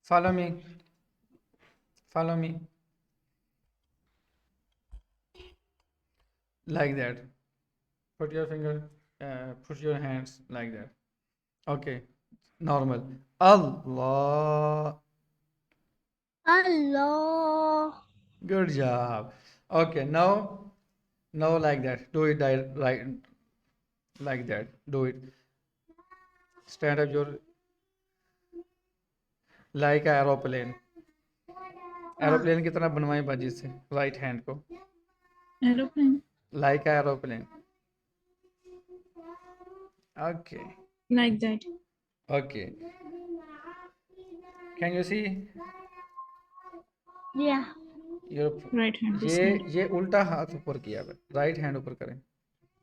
Follow me. Follow me. Like that. Put your finger, put your hands like that. Okay. Normal. Allah. Allah. Good job. Okay. Now like that. Do it right like that. Do it. Stand up your like aeroplane. Aeroplane की तरह बनवाएं बाजी से right hand को Aeroplane. Like aeroplane okay Like that. Okay can you see Yeah. Your Right hand. This hand. ये उल्टा हाथ ऊपर किया है राइट हैंड ऊपर करें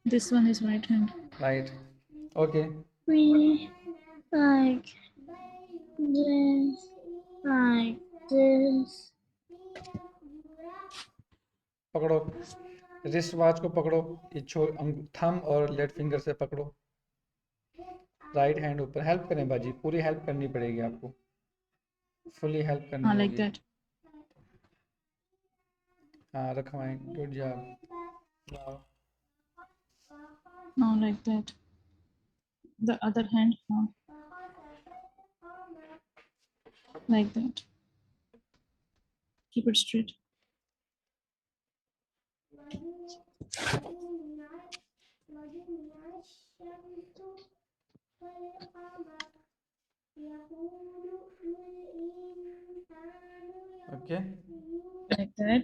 This one is right hand. Right okay We like this, like this. पकड़ो रिस्ट वॉच को पकड़ो ये थंब और लेफ्ट फिंगर से पकड़ो राइट हैंड ऊपर हेल्प करें बाजी पूरी हेल्प करनी पड़ेगी आपको फुली हेल्प करनी Like होगी that. हाँ रखवाएं good job Now like that. The other hand. Now. Like that. Keep it straight. okay Like that.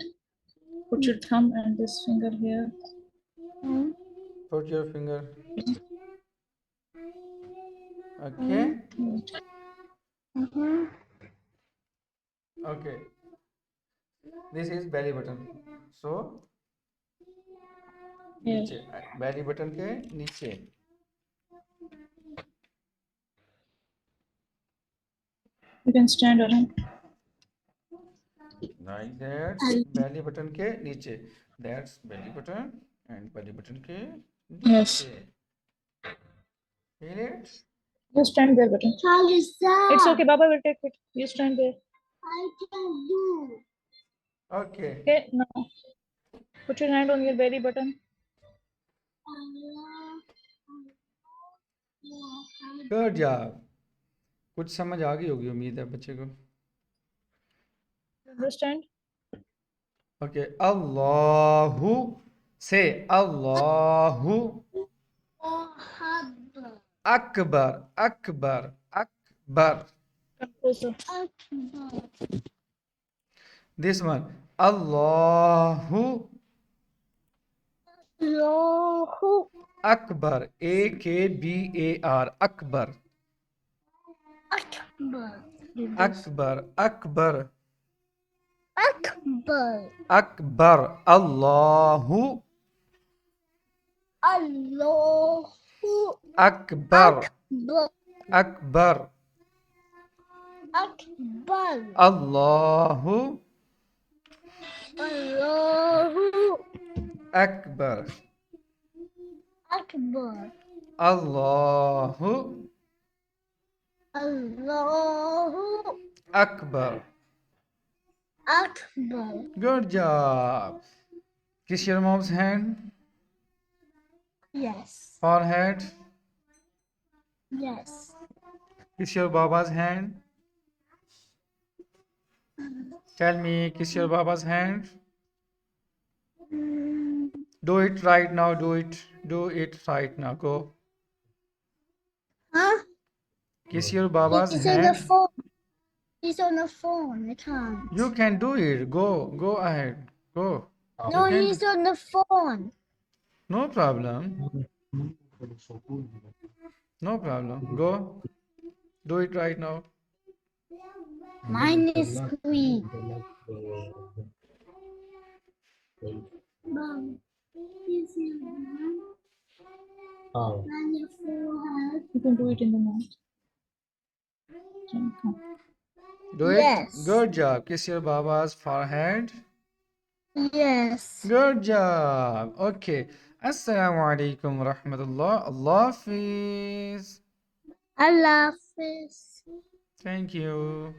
Put your thumb and this finger here. put your finger okay okay this is belly button so Here. नीचे belly button के नीचे You can stand on it. like that belly button के नीचे that's belly button and belly button के Yes. नीचे feel it You stand there, button. Khalisa. It's okay. Baba will take it. You stand there. I can do. okay Okay. Now, put your hand on your belly button. good job कुछ समझ आ गई होगी उम्मीद है बच्चे को Understand? okay Allahu say Allahu Akbar Akbar Akbar Come closer. this one Allahu Allahu Akbar AKBAR Akbar Akbar. Akbar Akbar Akbar. Akbar Allahu Allahu Akbar Akbar. Akbar Akbar. Allahu Allahu Akbar Akbar. Allahu Allahu Akbar Akbar. good job kiss your mom's hand Yes. forehead Yes. kiss your baba's hand tell me kiss your baba's hand do it right now do it right now go Huh? kiss your baba's He's on the hand phone. He's on the phone. I can't. you can do it go ahead go No, you can he's on the phone. no problem go do it right now Mine is green. Mom, is your on your forehead? You can do it in the mouth. Come. do it Yes. good job kiss your baba's forehead Yes. good job okay assalamu alaikum rahmatullah Allah Hafiz Allah Hafiz. thank you